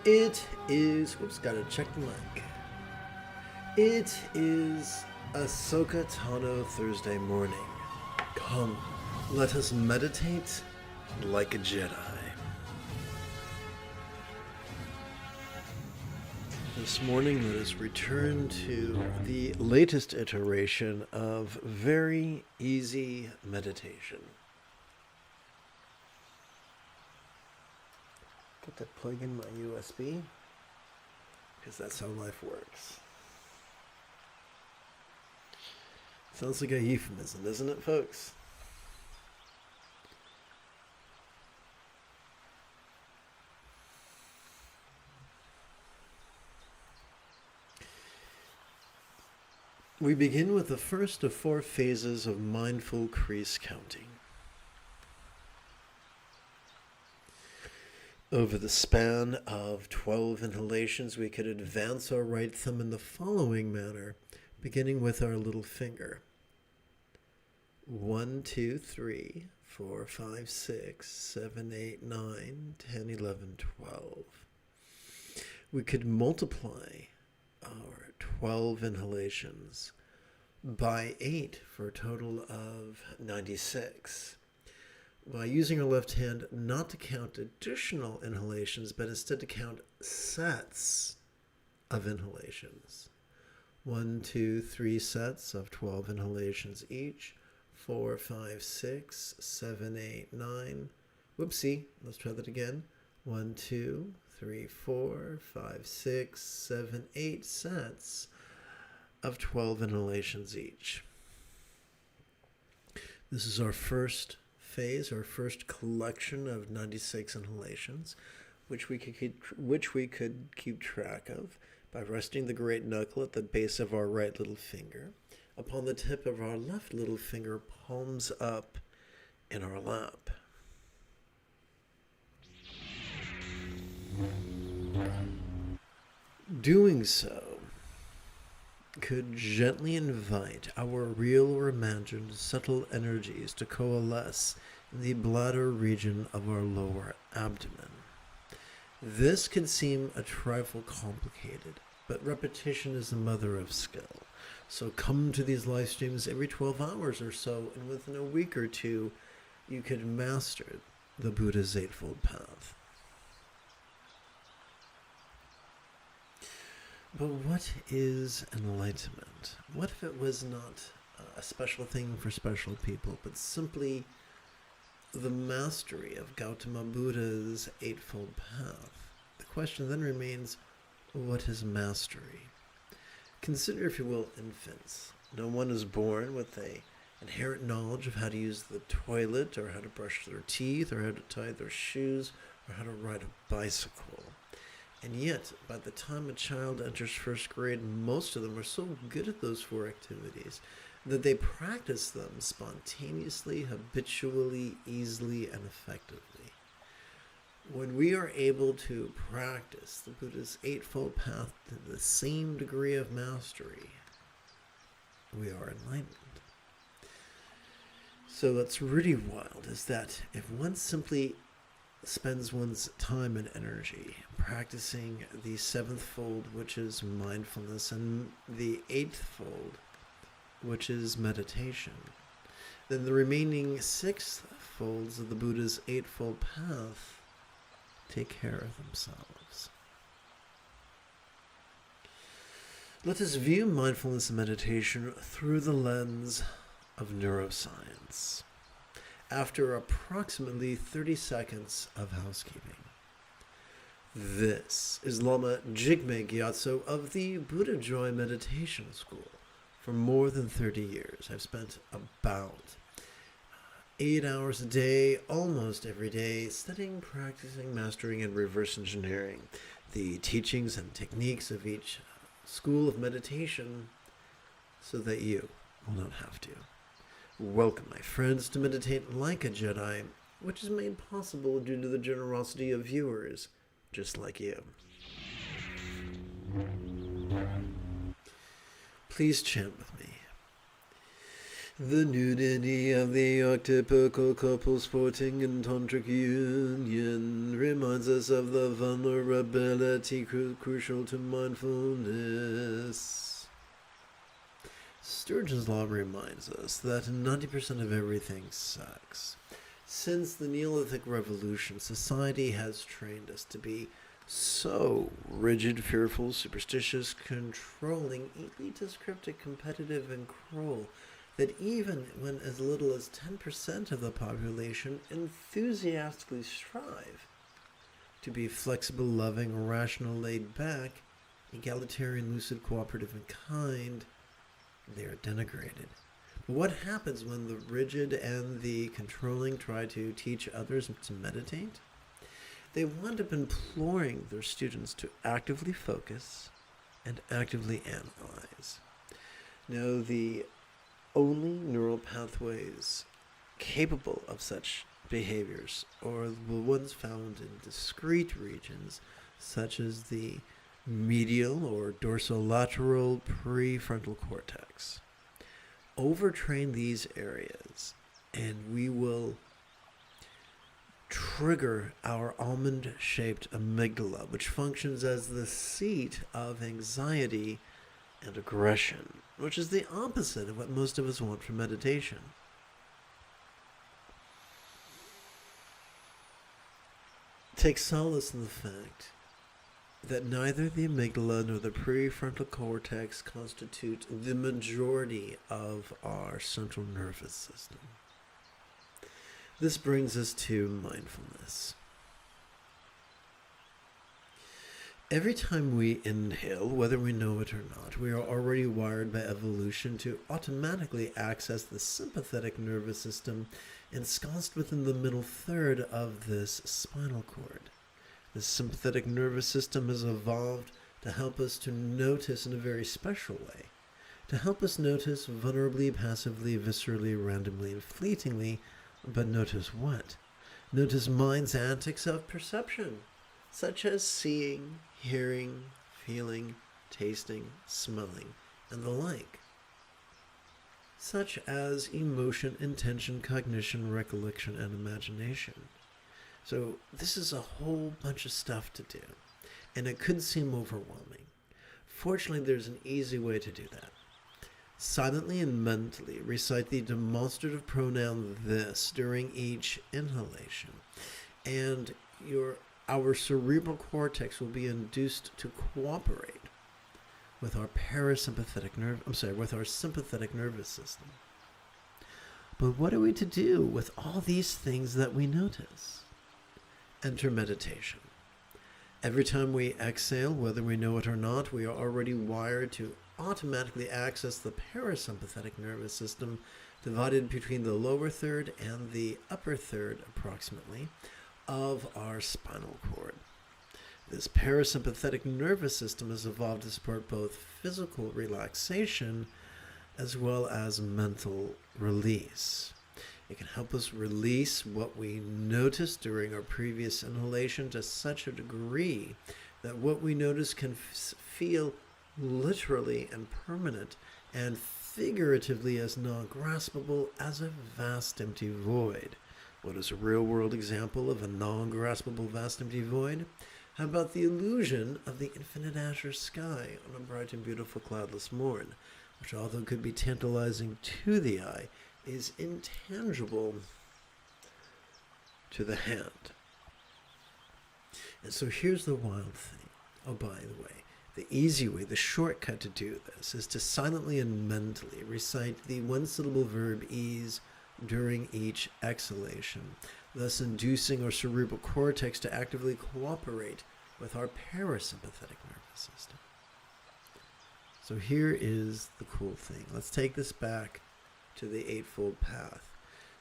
It is, oops, gotta check the mic. It is Ahsoka Tano Thursday morning. Come, let us meditate like a Jedi. This morning, let us return to the latest iteration of very easy meditation. Get to plug in my USB, because that's how life works. Sounds like a euphemism, doesn't it, folks? We begin with the first of 4 phases of mindful crease counting. Over the span of 12 inhalations, we could advance our right thumb in the following manner, beginning with our little finger. 1, 2, 3, 4, 5, 6, 7, 8, 9, 10, 11, 12. We could multiply our 12 inhalations by 8 for a total of 96. By using our left hand not to count additional inhalations, but instead to count sets of inhalations. 1, 2, 3 sets of 12 inhalations each. 4, 5, 6, 7, 8, 9. Whoopsie, let's try that again. 1, 2, 3, 4, 5, 6, 7, 8 sets of 12 inhalations each. This is our first phase, our first collection of 96 inhalations, which we could keep track of by resting the great knuckle at the base of our right little finger, upon the tip of our left little finger, palms up in our lap. Doing so could gently invite our real or imagined subtle energies to coalesce in the bladder region of our lower abdomen. This can seem a trifle complicated, but repetition is the mother of skill. So come to these live streams every 12 hours or so, and within a week or two, you could master the Buddha's Eightfold Path. But what is enlightenment? What if it was not a special thing for special people, but simply the mastery of Gautama Buddha's Eightfold Path? The question then remains, what is mastery? Consider, if you will, infants. No one is born with an inherent knowledge of how to use the toilet, or how to brush their teeth, or how to tie their shoes, or how to ride a bicycle. And yet, by the time a child enters first grade, most of them are so good at those 4 activities that they practice them spontaneously, habitually, easily, and effectively. When we are able to practice the Buddha's Eightfold Path to the same degree of mastery, we are enlightened. So what's really wild is that if one simply spends one's time and energy practicing the 7th fold, which is mindfulness, and the 8th fold, which is meditation, then the remaining 6 folds of the Buddha's Eightfold Path take care of themselves. Let us view mindfulness and meditation through the lens of neuroscience. After approximately 30 seconds of housekeeping. This is Lama Jigme Gyatso of the Buddha Joy Meditation School. For more than 30 years, I've spent about 8 hours a day, almost every day, studying, practicing, mastering, and reverse engineering the teachings and techniques of each school of meditation so that you will not have to. Welcome, my friends, to Meditate Like a Jedi, which is made possible due to the generosity of viewers just like you. Please chant with me. The nudity of the octypical couple sporting in tantric union reminds us of the vulnerability crucial to mindfulness. Sturgeon's Law reminds us that 90% of everything sucks. Since the Neolithic Revolution, society has trained us to be so rigid, fearful, superstitious, controlling, elitist, competitive, and cruel that even when as little as 10% of the population enthusiastically strive to be flexible, loving, rational, laid back, egalitarian, lucid, cooperative, and kind, they are denigrated. But what happens when the rigid and the controlling try to teach others to meditate? They wind up imploring their students to actively focus and actively analyze. Now, the only neural pathways capable of such behaviors are the ones found in discrete regions, such as the medial or dorsolateral prefrontal cortex. Overtrain these areas, and we will trigger our almond-shaped amygdala, which functions as the seat of anxiety and aggression, which is the opposite of what most of us want from meditation. Take solace in the fact that neither the amygdala nor the prefrontal cortex constitute the majority of our central nervous system. This brings us to mindfulness. Every time we inhale, whether we know it or not, we are already wired by evolution to automatically access the sympathetic nervous system ensconced within the middle third of this spinal cord. The sympathetic nervous system has evolved to help us to notice in a very special way, to help us notice vulnerably, passively, viscerally, randomly, and fleetingly. But notice what? Notice mind's antics of perception, such as seeing, hearing, feeling, tasting, smelling, and the like. Such as emotion, intention, cognition, recollection, and imagination. So this is a whole bunch of stuff to do, and it could seem overwhelming. Fortunately, there's an easy way to do that. Silently and mentally recite the demonstrative pronoun this during each inhalation, and our cerebral cortex will be induced to cooperate with our with our sympathetic nervous system. But what are we to do with all these things that we notice? Enter meditation. Every time we exhale, whether we know it or not, we are already wired to automatically access the parasympathetic nervous system, divided between the lower third and the upper third, approximately, of our spinal cord. This parasympathetic nervous system has evolved to support both physical relaxation as well as mental release. It can help us release what we noticed during our previous inhalation to such a degree that what we notice can feel literally and permanent, and figuratively as non-graspable as a vast empty void. What is a real-world example of a non-graspable vast empty void? How about the illusion of the infinite azure sky on a bright and beautiful cloudless morn, which, although could be tantalizing to the eye, is intangible to the hand. And so here's the wild thing. Oh, by the way, the easy way, the shortcut to do this is to silently and mentally recite the one-syllable verb ease during each exhalation, thus inducing our cerebral cortex to actively cooperate with our parasympathetic nervous system. So here is the cool thing. Let's take this back to the Eightfold Path.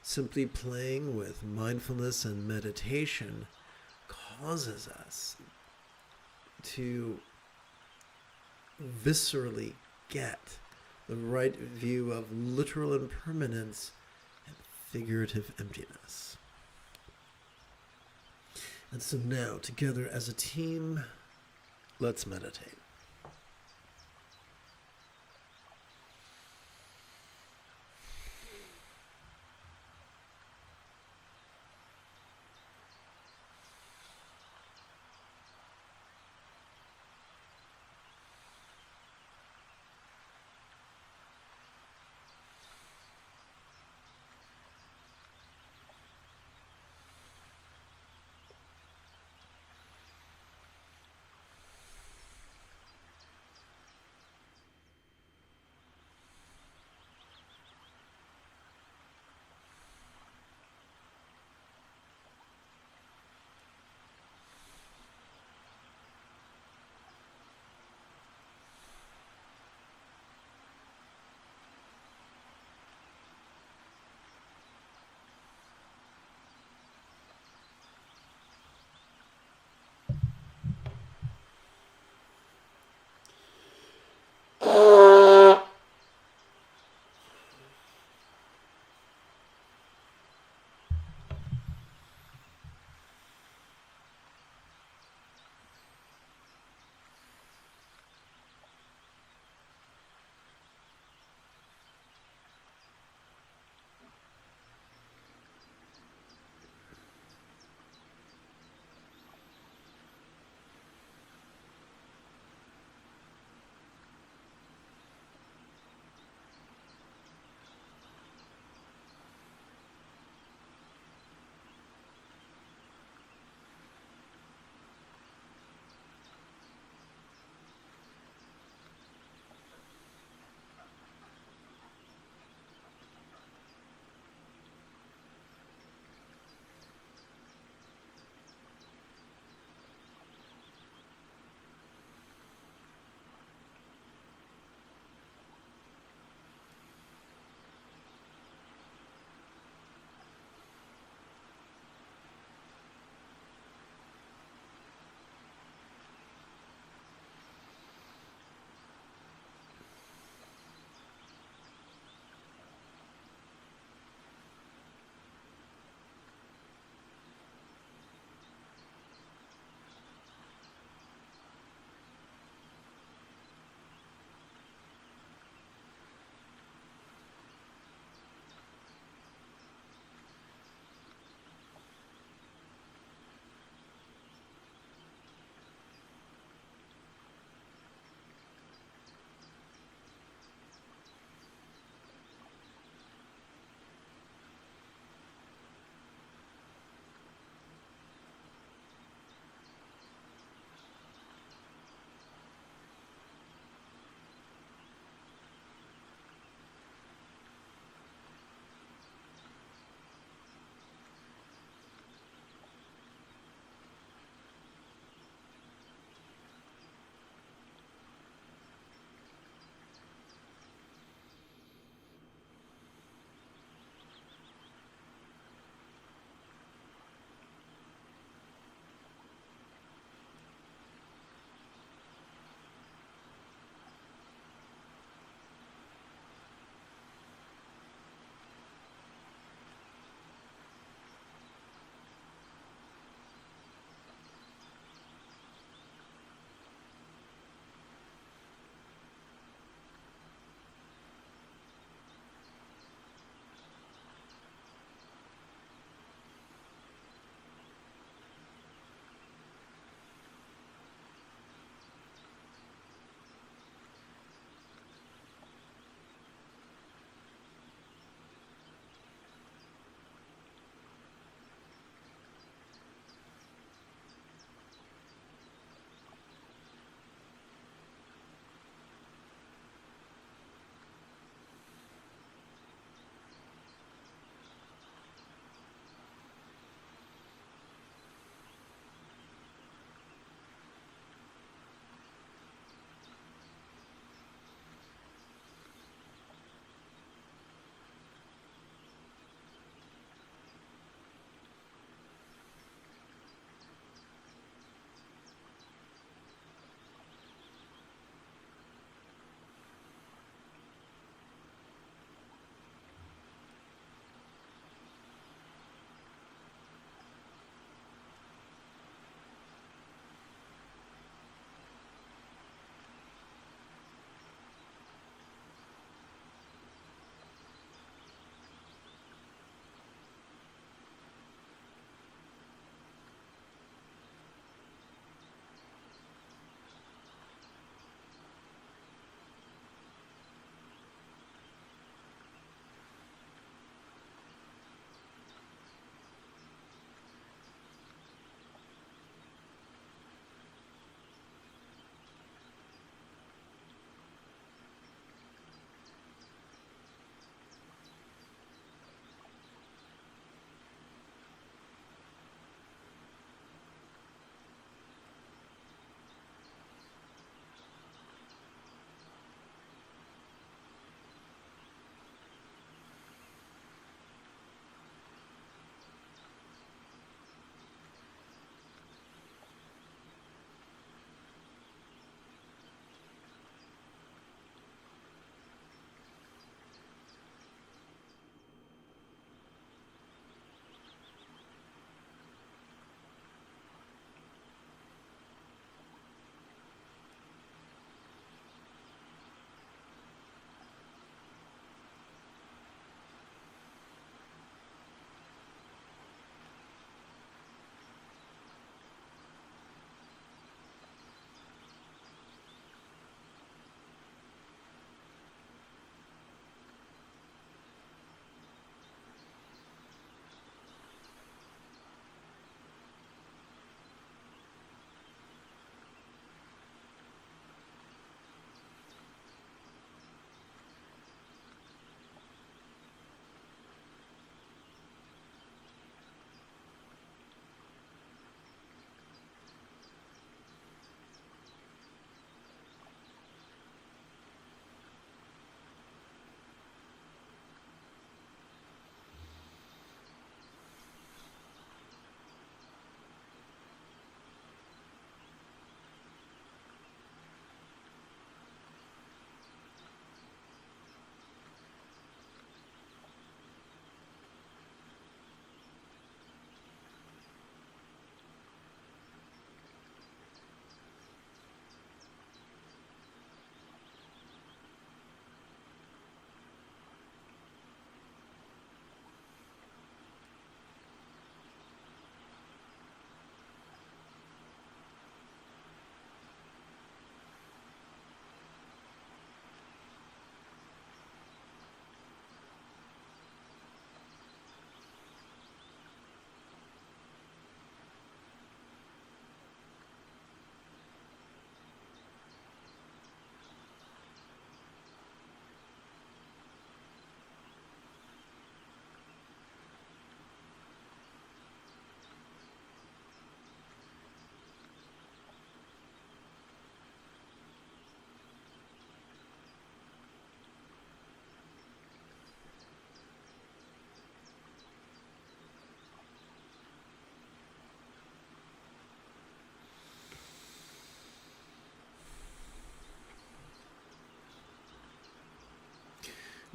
Simply playing with mindfulness and meditation causes us to viscerally get the right view of literal impermanence and figurative emptiness. And so now, together as a team, let's meditate.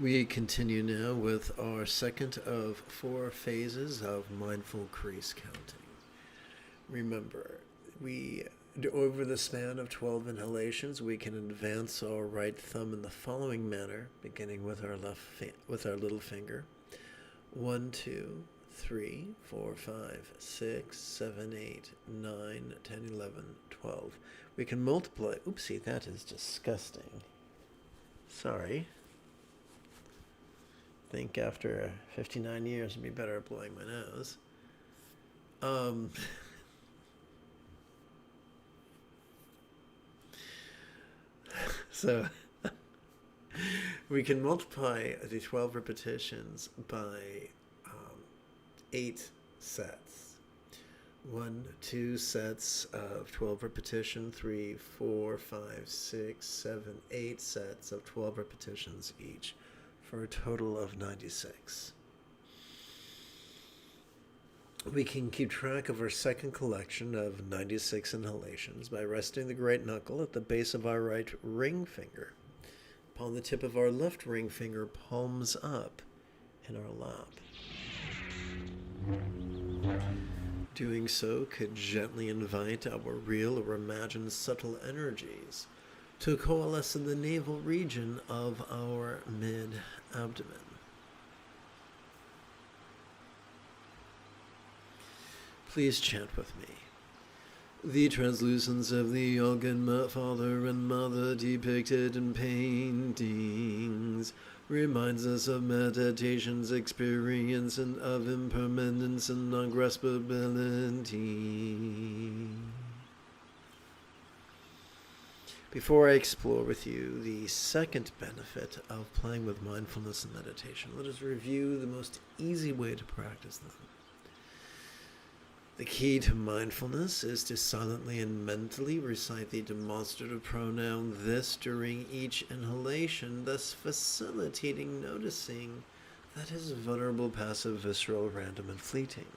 We continue now with our second of 4 phases of mindful crease counting. Remember, over the span of 12 inhalations, we can advance our right thumb in the following manner, beginning with our with our little finger. 1, 2, 3, 4, 5, 6, 7, 8, 9, 10, 11, 12. We can multiply. Oopsie, that is disgusting. Sorry. I think after 59 years, I'd be better at blowing my nose. So we can multiply the 12 repetitions by 8 sets. 1, 2 sets of 12 repetition, 3, 4, 5, 6, 7, 8 sets of 12 repetitions each, for a total of 96. We can keep track of our second collection of 96 inhalations by resting the great knuckle at the base of our right ring finger, upon the tip of our left ring finger, palms up in our lap. Doing so could gently invite our real or imagined subtle energies to coalesce in the navel region of our mid-abdomen. Please chant with me. The translucence of the Yogin father and mother depicted in paintings reminds us of meditation's experience and of impermanence and non-graspability. Before I explore with you the second benefit of playing with mindfulness and meditation, let us review the most easy way to practice them. The key to mindfulness is to silently and mentally recite the demonstrative pronoun this during each inhalation, thus facilitating noticing that is vulnerable, passive, visceral, random, and fleeting.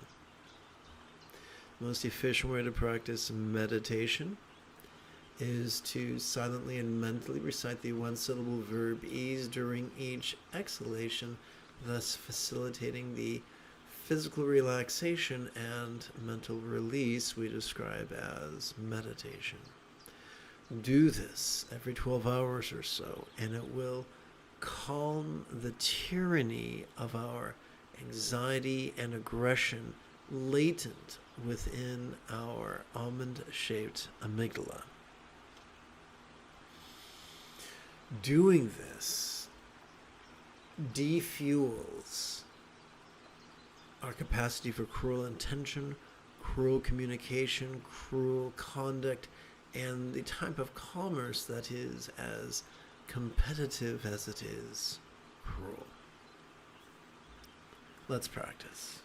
The most efficient way to practice meditation is to silently and mentally recite the one-syllable verb ease during each exhalation, thus facilitating the physical relaxation and mental release we describe as meditation. Do this every 12 hours or so, and it will calm the tyranny of our anxiety and aggression latent within our almond-shaped amygdala. Doing this defuels our capacity for cruel intention, cruel communication, cruel conduct, and the type of commerce that is as competitive as it is cruel. Let's practice.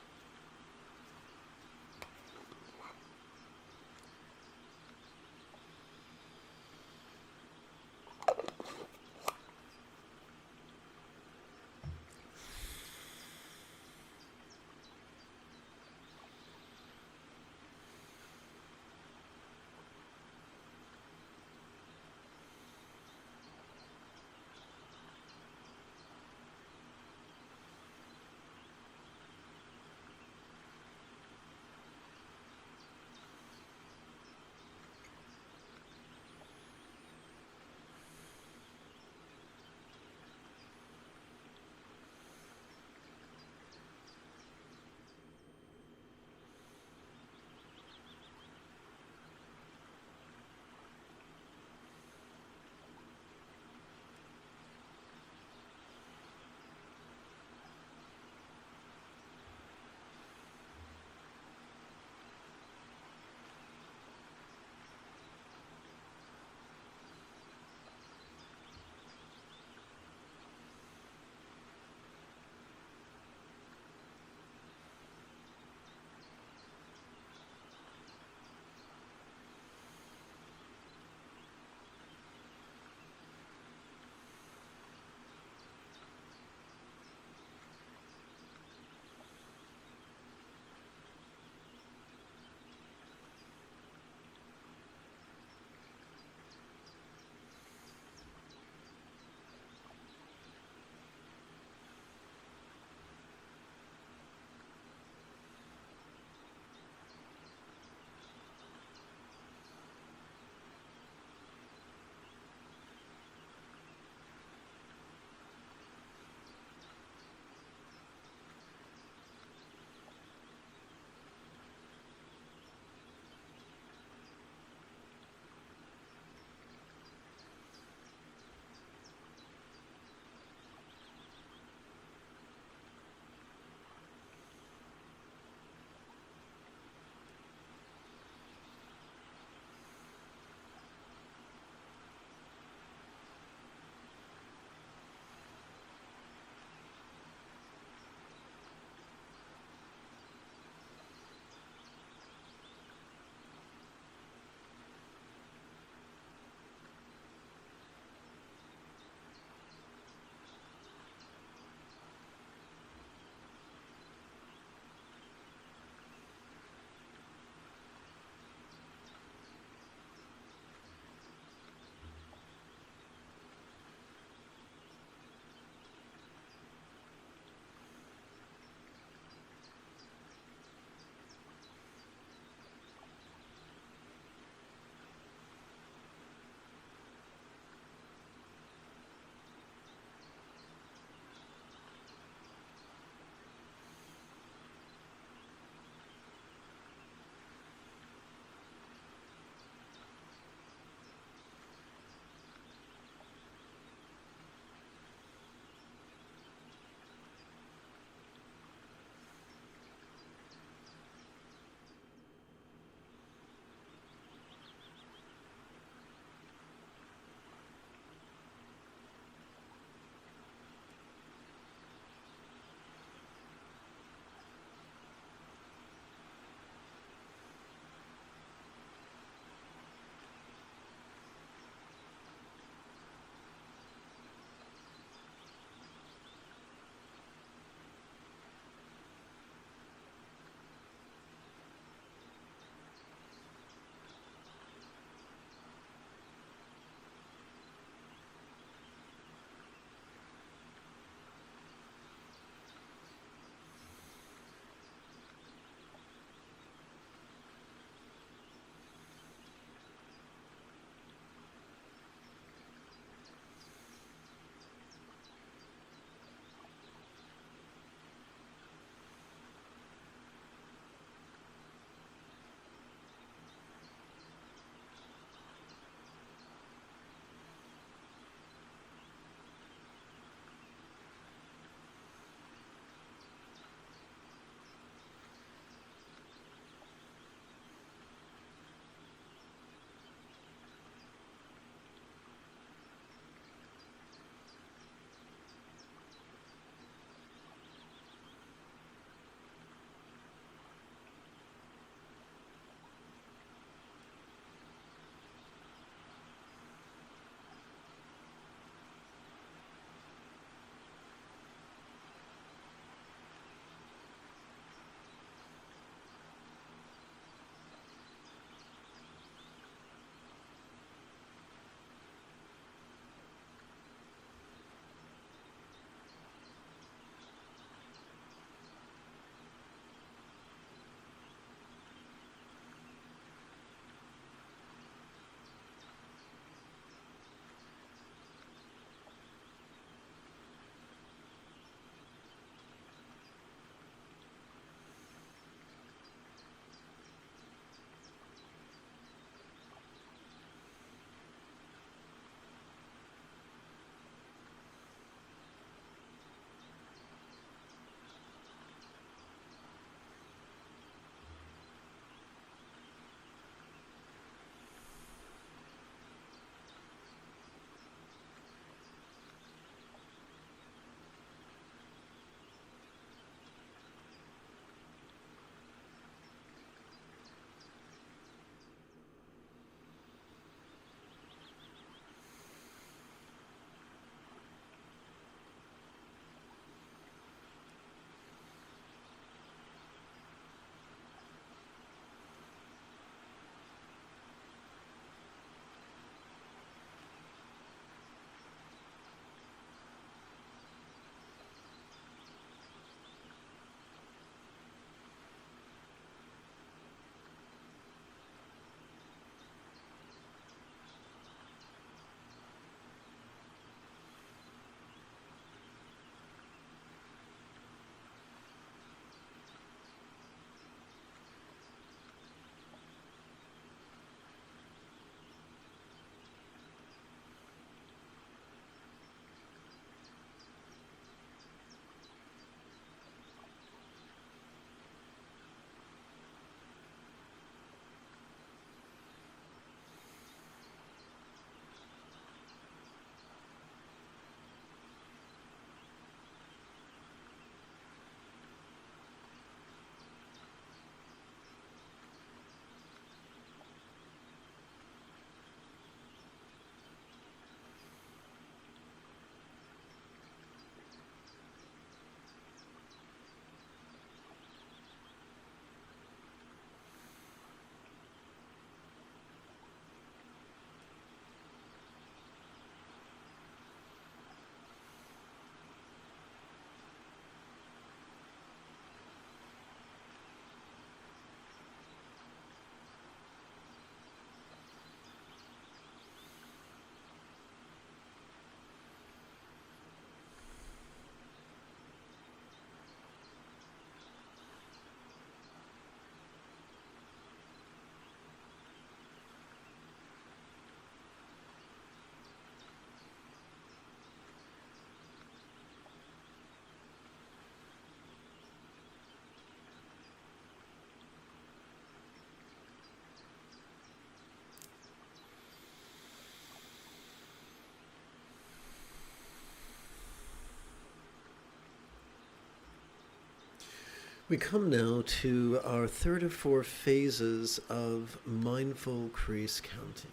We come now to our third of four phases of mindful crease counting.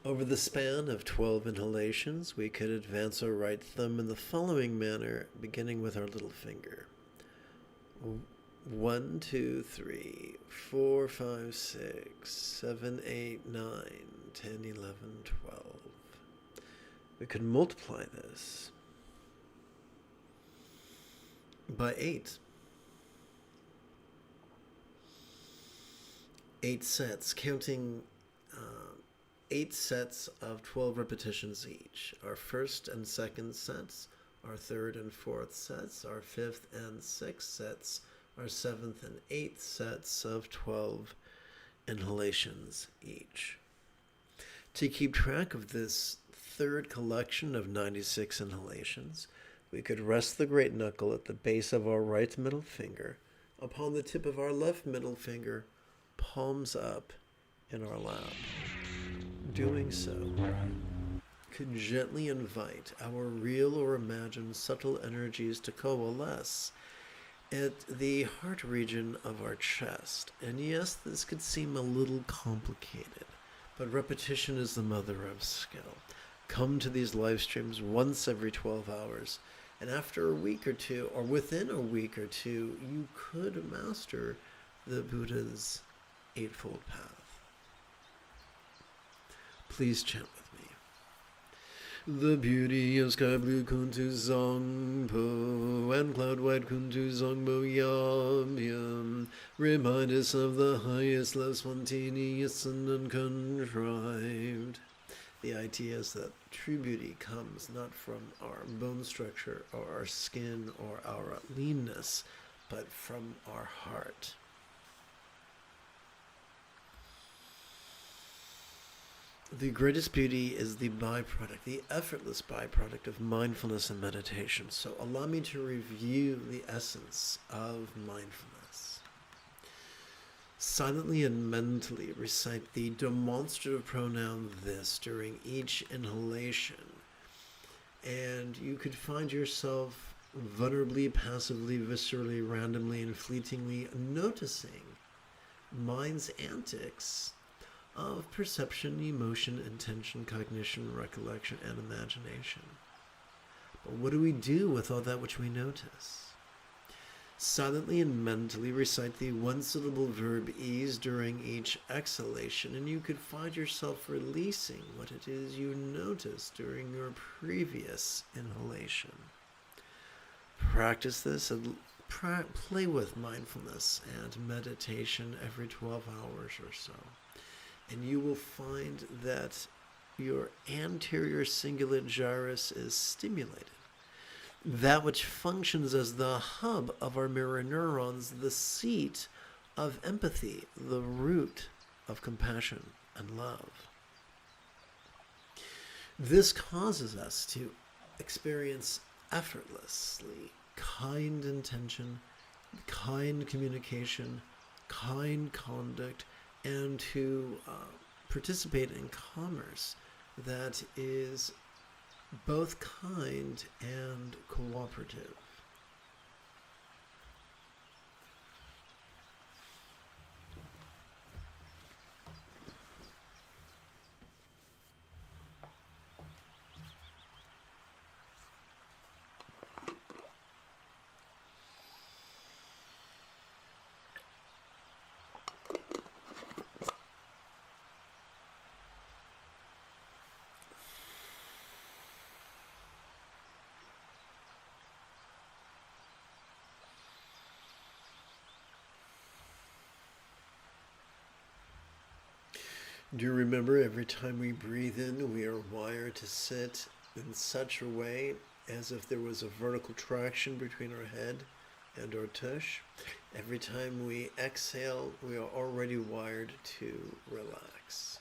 Over the span of 12 inhalations, we could advance our right thumb in the following manner, beginning with our little finger. 1, 2, 3, 4, 5, 6, 7, 8, 9, 10, 11, 12. We could multiply this by 8. 8 sets, counting 8 sets of 12 repetitions each. Our first and second sets, our third and fourth sets, our fifth and sixth sets, our seventh and eighth sets of 12 inhalations each. To keep track of this third collection of 96 inhalations, we could rest the great knuckle at the base of our right middle finger upon the tip of our left middle finger, palms up in our lap. Doing so could gently invite our real or imagined subtle energies to coalesce at the heart region of our chest. And yes, this could seem a little complicated, but repetition is the mother of skill. Come to these live streams once every 12 hours, and after a week or two, or within a week or two, you could master the Buddha's Eightfold Path. Please chant with me. The beauty of sky blue kuntu zongpo and cloud white kuntu zongpo yam yam remind us of the highest love, spontaneous and uncontrived. The idea is that true beauty comes not from our bone structure or our skin or our leanness, but from our heart. The greatest beauty is the byproduct, the effortless byproduct of mindfulness and meditation. So allow me to review the essence of mindfulness. Silently and mentally recite the demonstrative pronoun this during each inhalation. And you could find yourself vulnerably, passively, viscerally, randomly, and fleetingly noticing mind's antics of perception, emotion, intention, cognition, recollection, and imagination. But what do we do with all that which we notice? Silently and mentally recite the one-syllable verb ease during each exhalation, and you could find yourself releasing what it is you noticed during your previous inhalation. Practice this and play with mindfulness and meditation every 12 hours or so. And you will find that your anterior cingulate gyrus is stimulated. That which functions as the hub of our mirror neurons, the seat of empathy, the root of compassion and love. This causes us to experience effortlessly kind intention, kind communication, kind conduct, and to participate in commerce that is both kind and cooperative. Do you remember every time we breathe in, we are wired to sit in such a way as if there was a vertical traction between our head and our tush? Every time we exhale, we are already wired to relax.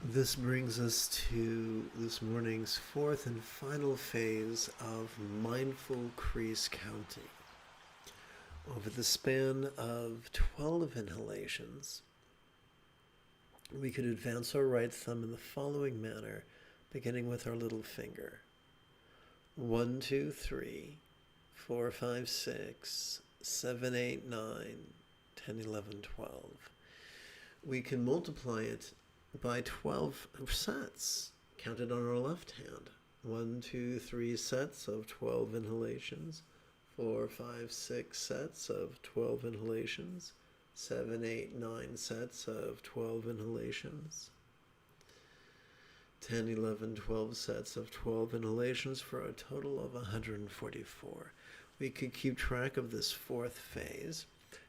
This brings us to this morning's fourth and final phase of mindful crease counting. Over the span of 12 inhalations, we could advance our right thumb in the following manner, beginning with our little finger. 1, 2, 3, 4, 5, 6, 7, 8, 9, 10, 11, 12. We can multiply it by 12 sets, counted on our left hand. 1, 2, 3 sets of 12 inhalations, 4, 5, 6 sets of 12 inhalations, 7, 8, 9 sets of 12 inhalations, 10, 11, 12 sets of 12 inhalations for a total of 144. We could keep track of this fourth phase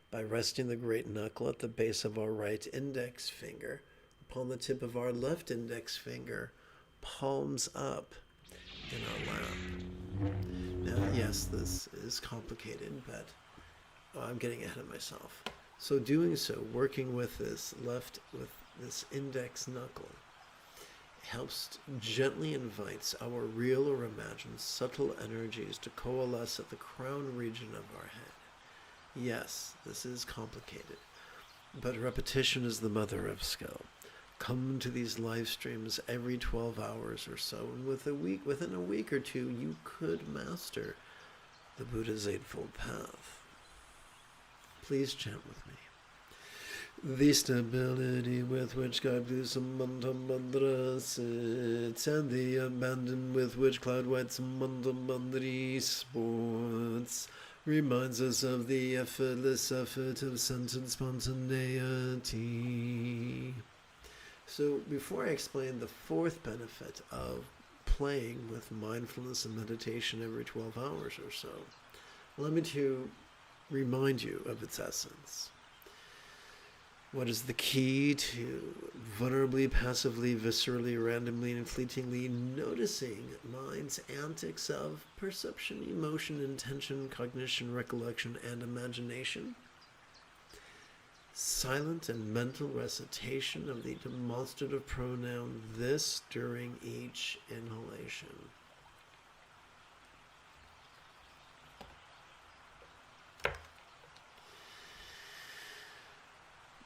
by resting the great knuckle at the base of our right index finger upon the tip of our left index finger, palms up in our lap. Now, yes, this is complicated, but I'm getting ahead of myself. So doing so, working with this index knuckle, helps gently invites our real or imagined subtle energies to coalesce at the crown region of our head. Yes, this is complicated, but repetition is the mother of skill. Come to these live streams every 12 hours or so, and within a week or two, you could master the Buddha's Eightfold Path. Please chant with me. The stability with which God Blue Samanta Mandra sits, and the abandon with which Cloud White Samanta Mandri sports, reminds us of the effortless effort of sentence spontaneity. So before I explain the fourth benefit of playing with mindfulness and meditation every 12 hours or so, allow me to remind you of its essence. What is the key to vulnerably, passively, viscerally, randomly, and fleetingly noticing mind's antics of perception, emotion, intention, cognition, recollection, and imagination? Silent and mental recitation of the demonstrative pronoun this during each inhalation.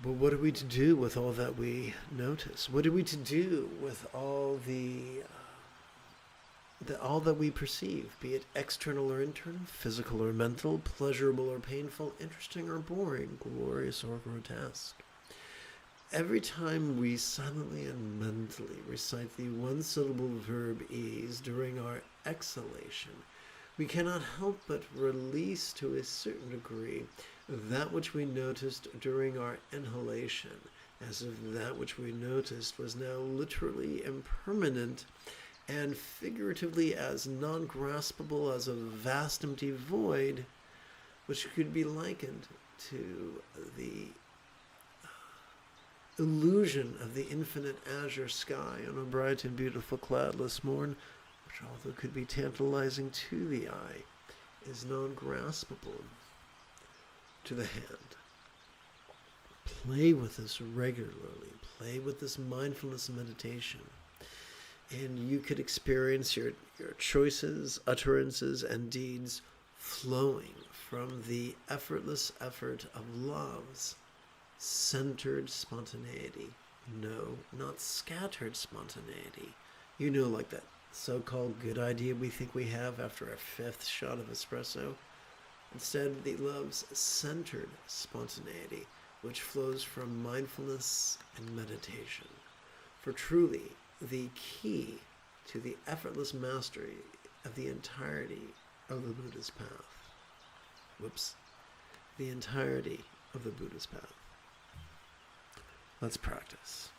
But what are we to do with all that we notice? What are we to do with all that we perceive, be it external or internal, physical or mental, pleasurable or painful, interesting or boring, glorious or grotesque? Every time we silently and mentally recite the one-syllable verb ease during our exhalation, we cannot help but release to a certain degree that which we noticed during our inhalation, as if that which we noticed was now literally impermanent and figuratively as non-graspable as a vast empty void, which could be likened to the illusion of the infinite azure sky on a bright and beautiful cloudless morn, which, although could be tantalizing to the eye, is non-graspable to the hand. Play with this regularly. Play with this mindfulness meditation. And you could experience your choices, utterances, and deeds flowing from the effortless effort of love's centered spontaneity. No, not scattered spontaneity. You know, like that so-called good idea we think we have after our fifth shot of espresso. Instead, the love's centered spontaneity, which flows from mindfulness and meditation. For truly, the key to the effortless mastery of the entirety of the Buddha's path. The entirety of the Buddha's path. Let's practice.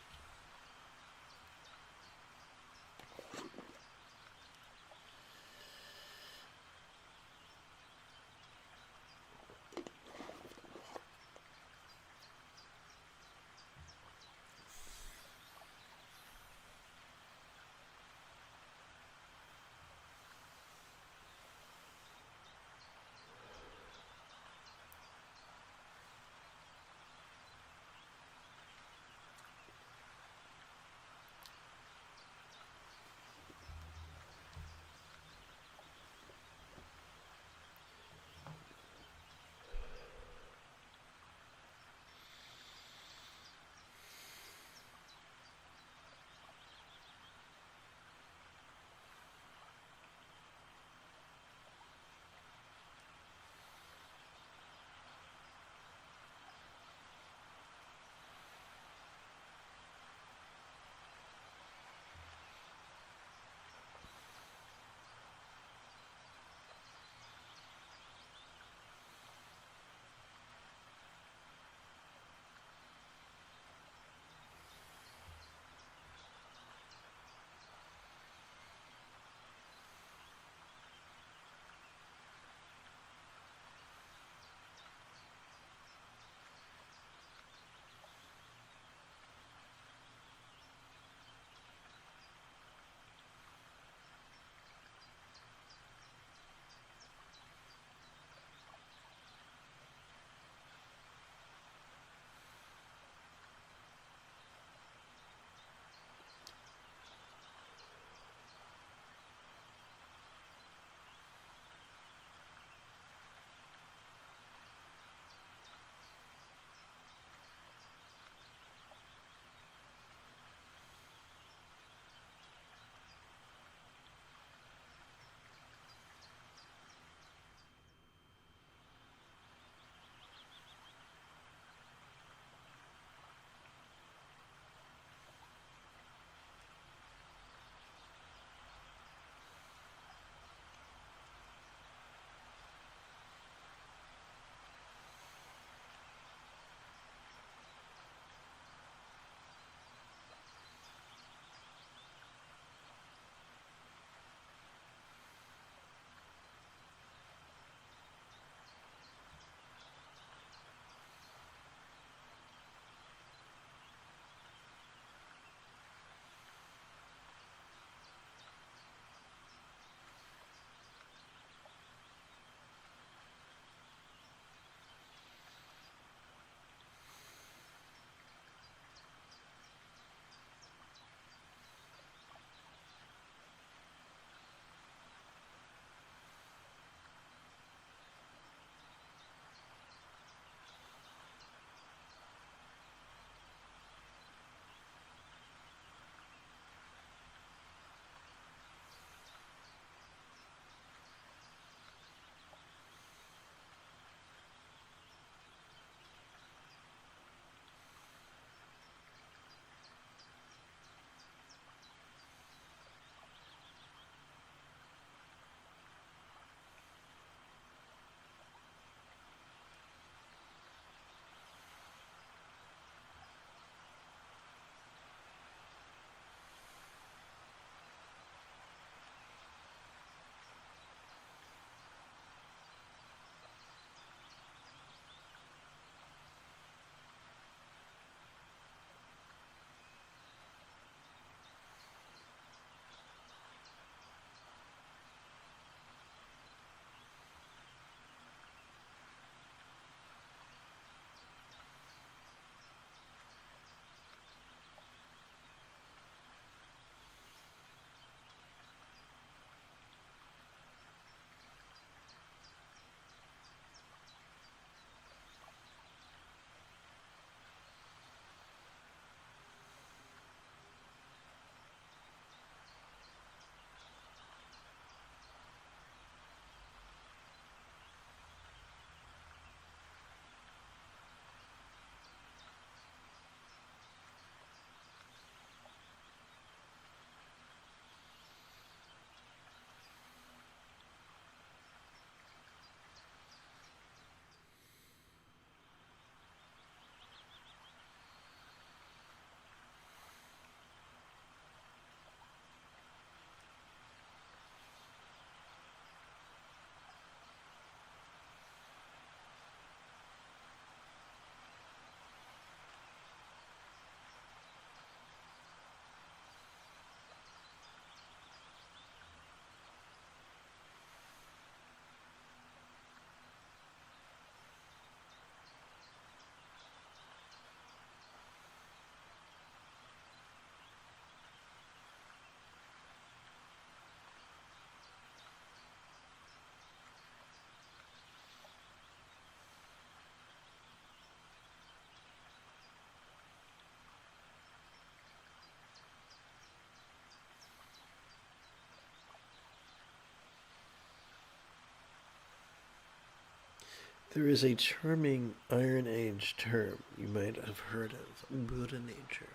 There is a charming Iron Age term you might have heard of, Buddha nature.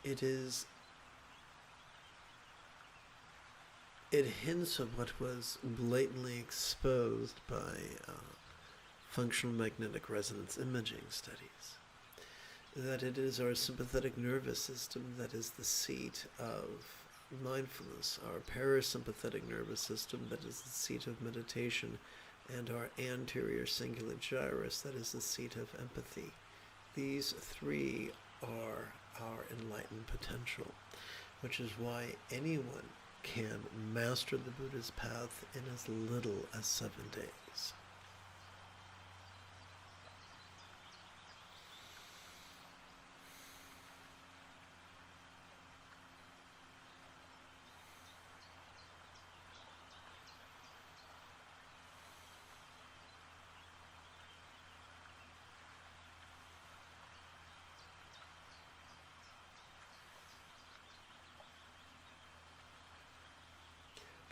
It hints of what was blatantly exposed by functional magnetic resonance imaging studies. That it is our sympathetic nervous system that is the seat of mindfulness, our parasympathetic nervous system that is the seat of meditation, and our anterior cingulate gyrus that is the seat of empathy. These three are our enlightened potential, which is why anyone can master the Buddha's path in as little as 7 days.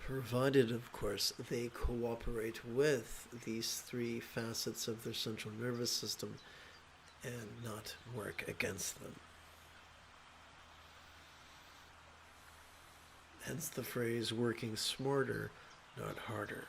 Provided, of course, they cooperate with these three facets of their central nervous system and not work against them. Hence the phrase, working smarter, not harder.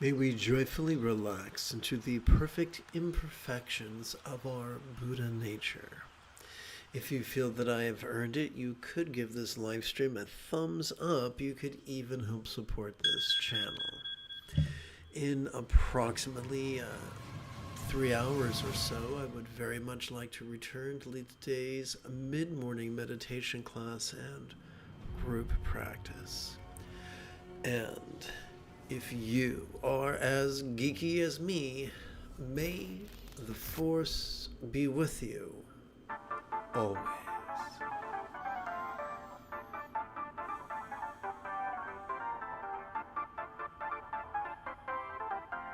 May we joyfully relax into the perfect imperfections of our Buddha nature. If you feel that I have earned it, you could give this live stream a thumbs up. You could even help support this channel. In approximately 3 hours or so, I would very much like to return to lead today's mid-morning meditation class and group practice. And if you are as geeky as me, may the Force be with you always.